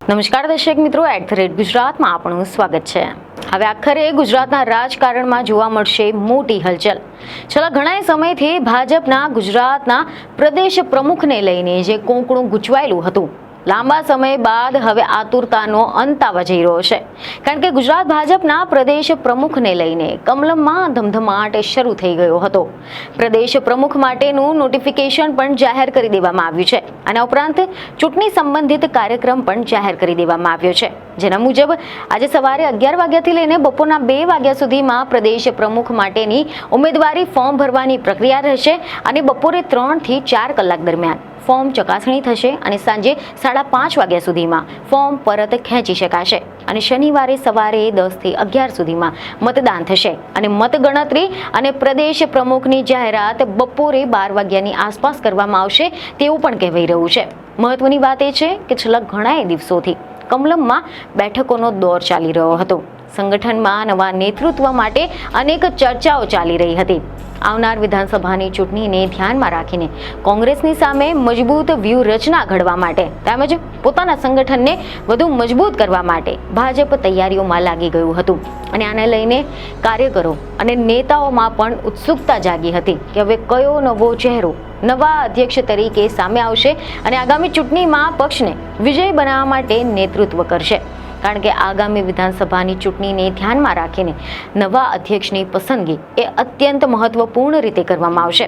નમસ્કાર દર્શક મિત્રો, @ગુજરાતમાં આપનું સ્વાગત છે। હવે આખરે ગુજરાતના રાજકારણમાં જોવા મળશે મોટી હલચલ। છેલ્લા ઘણા સમયથી ભાજપના ગુજરાતના પ્રદેશ પ્રમુખને લઈને જે કોંકણું ગૂંચવાયેલું હતું, લાંબા સમય બાદ હવે આતુરતાનો અંત આવવા જઈ રહ્યો છે। કારણ કે ગુજરાત ભાજપના પ્રદેશ પ્રમુખને લઈને કમલમમાં ધમધમાટ શરૂ થઈ ગયો હતો। પ્રદેશ પ્રમુખ માટેનું નોટિફિકેશન પણ જાહેર કરી દેવામાં આવ્યું છે। આના ઉપરાંત ચૂંટણી સંબંધિત કાર્યક્રમ પણ જાહેર કરી દેવામાં આવ્યો છે, જેના મુજબ આજે સવારે 11 વાગ્યાથી લઈને બપોરના 2 વાગ્યા સુધીમાં પ્રદેશ પ્રમુખ માટેની ઉમેદવારી ફોર્મ ભરવાની પ્રક્રિયા રહેશે અને બપોરે 3 થી 4 કલાક દરમિયાન ફોર્મ ચકાસણી થશે અને સાંજે 5:30 વાગ્યા સુધીમાં ફોર્મ પરત ખેંચી શકાશે અને શનિવારે સવારે 10 થી 11 સુધીમાં મતદાન થશે અને મતગણતરી અને પ્રદેશ પ્રમુખની જાહેરાત બપોરે 12 વાગ્યાની આસપાસ કરવામાં આવશે તેવું પણ કહેવાઈ રહ્યું છે। મહત્વની વાત એ છે કે છેલ્લા ઘણા દિવસોથી કમલમમાં બેઠકોનો દોર ચાલી રહ્યો હતો। સંગઠનમાં નવા નેતૃત્વ માટે અનેક ચર્ચાઓ ચાલી રહી હતી। આવનાર વિધાનસભાની ચૂંટણીને ધ્યાનમાં રાખીને કોંગ્રેસની સામે મજબૂત વ્યૂહરચના ઘડવા માટે તેમજ પોતાના સંગઠનને વધુ મજબૂત કરવા માટે ભાજપ તૈયારીઓમાં લાગી ગયું હતું અને આને લઈને કાર્યકરો અને નેતાઓમાં પણ ઉત્સુકતા જાગી હતી કે હવે કયો નવો ચહેરો નવા અધ્યક્ષ તરીકે સામે આવશે અને આગામી ચૂંટણીમાં પક્ષને વિજય બનાવવા માટે નેતૃત્વ કરશે। કારણ કે આગામી વિધાનસભાની ચૂંટણીને ધ્યાનમાં રાખીને નવા અધ્યક્ષની પસંદગી એ અત્યંત મહત્વપૂર્ણ રીતે કરવામાં આવશે।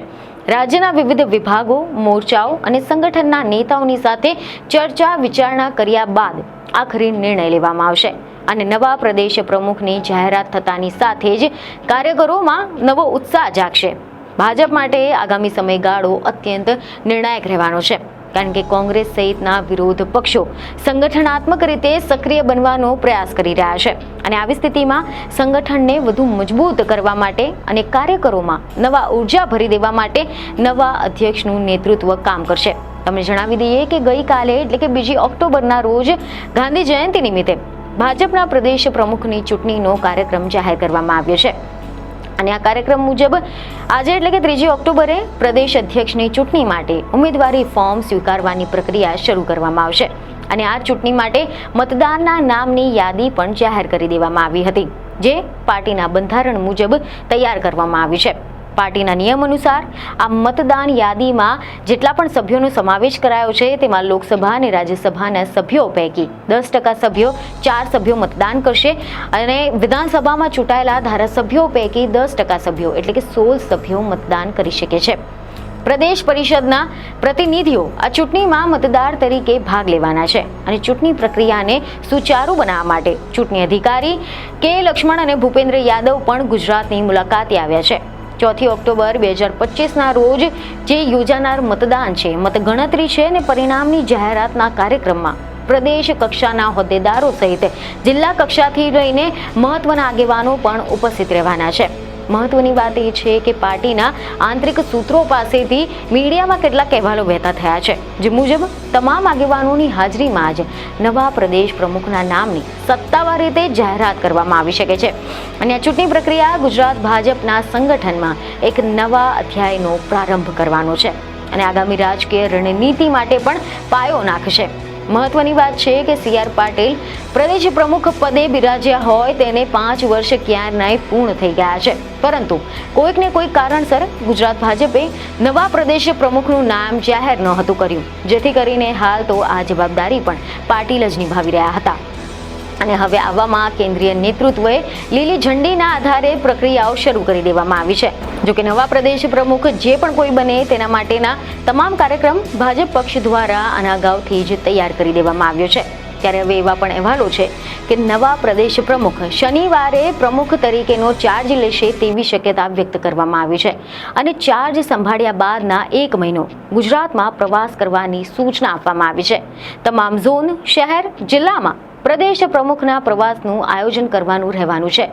રાજ્યના વિવિધ વિભાગો, મોરચાઓ અને સંગઠનના નેતાઓની સાથે ચર્ચા વિચારણા કર્યા બાદ આખરી નિર્ણય લેવામાં આવશે અને નવા પ્રદેશ પ્રમુખની જાહેરાત થતાની સાથે જ કાર્યકરોમાં નવો ઉત્સાહ જાગશે। ભાજપ માટે આગામી સમયગાળો અત્યંત નિર્ણાયક રહેવાનો છે, કારણ કે કોંગ્રેસ સહિતના વિરોધ પક્ષો સંગઠનાત્મક રીતે સક્રિય બનવાનો પ્રયાસ કરી રહ્યા છે અને આવી સ્થિતિમાં સંગઠનને વધુ મજબૂત કરવા માટે અને કાર્યકરોમાં નવા ઉર્જા ભરી દેવા માટે નવા અધ્યક્ષનું નેતૃત્વ કામ કરશે। તમને જણાવી દઈએ કે ગઈકાલે એટલે કે 2 ઓક્ટોબરના રોજ ગાંધી જયંતિ નિમિત્તે ભાજપના પ્રદેશ પ્રમુખની ચૂંટણીનો કાર્યક્રમ જાહેર કરવામાં આવ્યો છે અને આ કાર્યક્રમ મુજબ આજે એટલે કે 3 ઓક્ટોબરે પ્રદેશ અધ્યક્ષની ચૂંટણી માટે ઉમેદવારી ફોર્મ સ્વીકારવાની પ્રક્રિયા શરૂ કરવામાં આવશે અને આ ચૂંટણી માટે મતદારના નામની યાદી પણ જાહેર કરી દેવામાં આવી હતી, જે પાર્ટીના બંધારણ મુજબ તૈયાર કરવામાં આવી છે। પાર્ટીના નિયમ અનુસાર આ મતદાન યાદીમાં જેટલા પણ સભ્યોનો સમાવેશ કરાયો છે તેમાં લોકસભા અને રાજ્યસભાના સભ્યો પૈકી 10% સભ્યો, 4 સભ્યો મતદાન કરશે અને વિધાનસભામાં ચૂંટાયેલા ધારાસભ્યો પૈકી 10% સભ્યો એટલે કે 16 સભ્યો મતદાન કરી શકે છે। પ્રદેશ પરિષદના પ્રતિનિધિઓ આ ચૂંટણીમાં મતદાર તરીકે ભાગ લેવાના છે અને ચૂંટણી પ્રક્રિયાને સુચારુ બનાવવા માટે ચૂંટણી અધિકારી કે. લક્ષ્મણ અને ભૂપેન્દ્ર યાદવ પણ ગુજરાતની મુલાકાતે આવ્યા છે। 4 ઓક્ટોબર 2025ના રોજ જે યોજાનાર મતદાન છે, મતગણતરી છે અને પરિણામની જાહેરાતના કાર્યક્રમમાં પ્રદેશ કક્ષાના હોદ્દેદારો સહિત જિલ્લા કક્ષાથી લઈને મહત્વના આગેવાનો પણ ઉપસ્થિત રહેવાના છે। મહત્વની વાત એ છે કે પાર્ટીના આંતરિક સૂત્રો પાસેથી મીડિયામાં કેટલાક અહેવાલો વહેતા થયા છે, જે મુજબ તમામ આગેવાનોની હાજરીમાં જ નવા પ્રદેશ પ્રમુખના નામની સત્તાવાર રીતે જાહેરાત કરવામાં આવી શકે છે અને આ ચૂંટણી પ્રક્રિયા ગુજરાત ભાજપના સંગઠનમાં એક નવા અધ્યાયનો પ્રારંભ કરવાનો છે અને આગામી રાજકીય રણનીતિ માટે પણ પાયો નાખશે। મહત્વની વાત છે કે CR પાટીલ પ્રદેશ પ્રમુખ પદે બિરાજ્યા હોય તેને 5 વર્ષ ક્યારના પૂર્ણ થઈ ગયા છે, પરંતુ કોઈક ને કોઈક કારણસર ગુજરાત ભાજપે નવા પ્રદેશ પ્રમુખનું નામ જાહેર ન હતું કર્યું, જેથી કરીને હાલ તો આ જવાબદારી પણ પાટીલ જ નિભાવી રહ્યા હતા અને હવે આવામાં કેન્દ્રીય નેતૃત્વએ લીલી ઝંડીના આધારે પ્રક્રિયાઓ શરૂ કરી દેવામાં આવી છે। જો કે નવા પ્રદેશ પ્રમુખ જે પણ કોઈ બને તેના માટેના તમામ કાર્યક્રમ ભાજપ પક્ષ દ્વારા આના અગાઉથી જ તૈયાર કરી દેવામાં આવ્યો છે। ત્યારે હવે એવા પણ અહેવાલો છે કે નવા પ્રદેશ પ્રમુખ શનિવારે પ્રમુખ તરીકેનો ચાર્જ લેશે તેવી શક્યતા વ્યક્ત કરવામાં આવી છે અને ચાર્જ સંભાળ્યા બાદના 1 મહિનો ગુજરાતમાં પ્રવાસ કરવાની સૂચના આપવામાં આવી છે। તમામ ઝોન, શહેર, જિલ્લામાં પ્રદેશ પ્રમુખના પ્રવાસનું આયોજન કરવાનું રહેવાનું છે।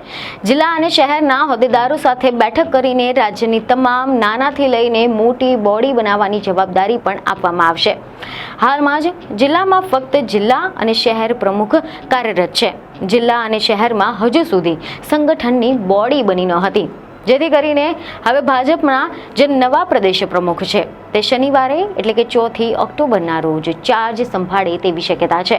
જિલ્લા અને શહેરના હોદ્દેદારો સાથે બેઠક કરીને રાજ્યની તમામ નાનાથી લઈને મોટી બોડી બનાવવાની જવાબદારી પણ આપવામાં આવશે। હાલમાં જ જિલ્લામાં ફક્ત જિલ્લા અને શહેર પ્રમુખ કાર્યરત છે। જિલ્લા અને શહેરમાં હજુ સુધી સંગઠનની બોડી બની ન હતી। જેથી કરીને હવે ભાજપના જે નવા પ્રદેશ પ્રમુખ છે તે શનિવારે એટલે કે 4 ઓક્ટોબરના રોજ ચાર્જ સંભાળે તેવી શક્યતા છે.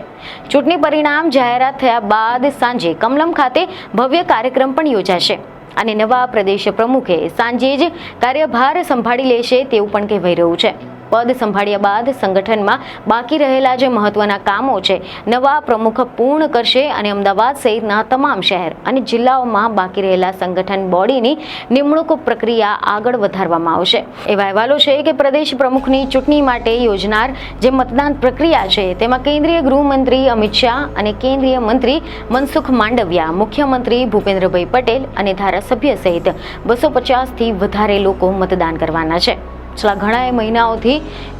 ચૂંટણી પરિણામ જાહેરાત થયા બાદ સાંજે કમલમ ખાતે ભવ્ય કાર્યક્રમ પણ યોજાશે અને નવા પ્રદેશ પ્રમુખે સાંજે જ કાર્યભાર સંભાળી લેશે તેવું પણ કહેવાઈ રહ્યું છે. પદ સંભાળ્યા બાદ સંગઠનમાં બાકી રહેલા જે મહત્વના કામો છે નવા પ્રમુખ પૂર્ણ કરશે અને અમદાવાદ સહિતના તમામ શહેર અને જિલ્લાઓમાં બાકી રહેલા સંગઠન બોડીની નિમણૂક પ્રક્રિયા આગળ વધારવામાં આવશે. એવા અહેવાલો છે કે પ્રદેશ પ્રમુખની ચૂંટણી માટે યોજનાર જે મતદાન પ્રક્રિયા છે તેમાં કેન્દ્રીય ગૃહમંત્રી અમિત શાહ અને કેન્દ્રીય મંત્રી મનસુખ માંડવિયા, મુખ્યમંત્રી ભૂપેન્દ્રભાઈ પટેલ અને ધારાસભ્ય સહિત 250થી વધારે લોકો મતદાન કરવાના છે. છેલ્લા ઘણા મહિનાઓથી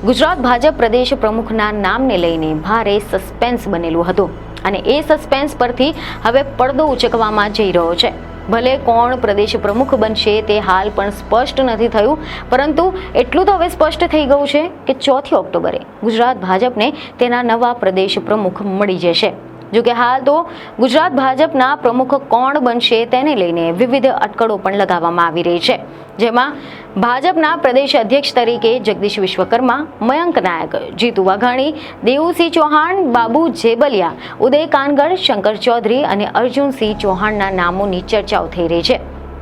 ગુજરાત ભાજપ પ્રદેશ પ્રમુખના નામને લઈને ભારે સસ્પેન્સ બનેલું હતું અને એ સસ્પેન્સ પરથી હવે પડદો ઉચકવામાં જઈ રહ્યો છે. ભલે કોણ પ્રદેશ પ્રમુખ બનશે તે હાલ પણ સ્પષ્ટ નથી થયું, પરંતુ એટલું તો હવે સ્પષ્ટ થઈ ગયું છે કે 4 ઓક્ટોબરે ગુજરાત ભાજપને તેના નવા પ્રદેશ પ્રમુખ મળી જશે. જોકે હાલ તો ગુજરાત ભાજપના પ્રમુખ કોણ બનશે તેને લઈને વિવિધ અટકળો પણ લગાવવામાં આવી રહી છે, જેમાં ભાજપના પ્રદેશ અધ્યક્ષ તરીકે જગદીશ વિશ્વકર્મા, મયંક નાયક, જીતુ વાઘાણી, દેવુસિંહ ચૌહાણ, બાબુ જેબલિયા, ઉદય કાનગડ, શંકર ચૌધરી અને અર્જુનસિંહ ચૌહાણના નામોની ચર્ચાઓ થઈ રહી છે.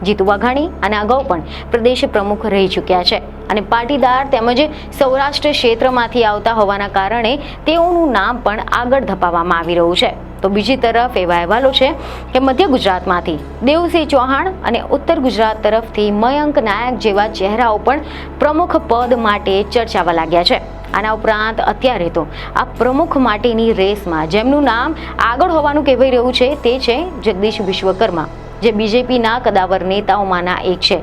જીતુ વાઘાણી અને અગાઉ પણ પ્રદેશ પ્રમુખ રહી ચૂક્યા છે અને પાટીદાર તેમજ સૌરાષ્ટ્ર ક્ષેત્રમાંથી આવતા હોવાના કારણે તેઓનું નામ પણ આગળ ધપાવવામાં આવી રહ્યું છે. તો બીજી તરફ એવા અહેવાલો છે કે મધ્ય ગુજરાતમાંથી દેવસિંહ ચૌહાણ અને ઉત્તર ગુજરાત તરફથી મયંક નાયક જેવા ચહેરાઓ પણ પ્રમુખ પદ માટે ચર્ચાવા લાગ્યા છે. આના ઉપરાંત અત્યારે તો આ પ્રમુખ માટેની રેસમાં જેમનું નામ આગળ હોવાનું કહેવાઈ રહ્યું છે તે છે જગદીશ વિશ્વકર્મા, જે બીજેપીના કદાવર નેતાઓમાંના એક છે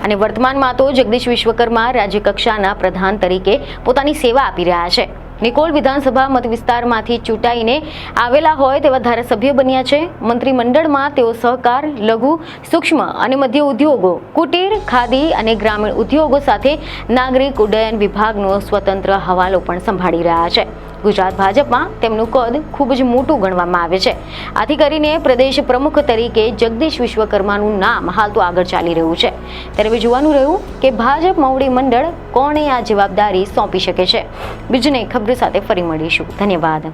અને વર્તમાનમાં તો જગદીશ વિશ્વકર્મા રાજ્યકક્ષાના પ્રધાન તરીકે પોતાની સેવા આપી રહ્યા છે. નિકોલ વિધાનસભા મત વિસ્તારમાંથી ચૂંટાઈને આવેલા હોય તેવા ધારાસભ્ય બન્યા છે. મંત્રીમંડળમાં તેઓ સહકાર, લઘુ, સૂક્ષ્મ અને મધ્ય ઉદ્યોગો, કુટીર, ખાદી અને ગ્રામીણ ઉદ્યોગો સાથે નાગરિક ઉડ્ડયન વિભાગનો સ્વતંત્ર હવાલો પણ સંભાળી રહ્યા છે. ગુજરાત ભાજપમાં તેમનું કદ ખૂબ જ મોટું ગણવામાં આવે છે. આથી કરીને પ્રદેશ પ્રમુખ તરીકે જગદીશ વિશ્વકર્માનું નામ હાલ તો આગળ ચાલી રહ્યું છે. ત્યારે જોવાનું રહ્યું કે ભાજપ મોવડી મંડળ કોણે આ જવાબદારી સોંપી શકે છે. બીજને ખબર સાથે ફરી મળીશું. ધન્યવાદ.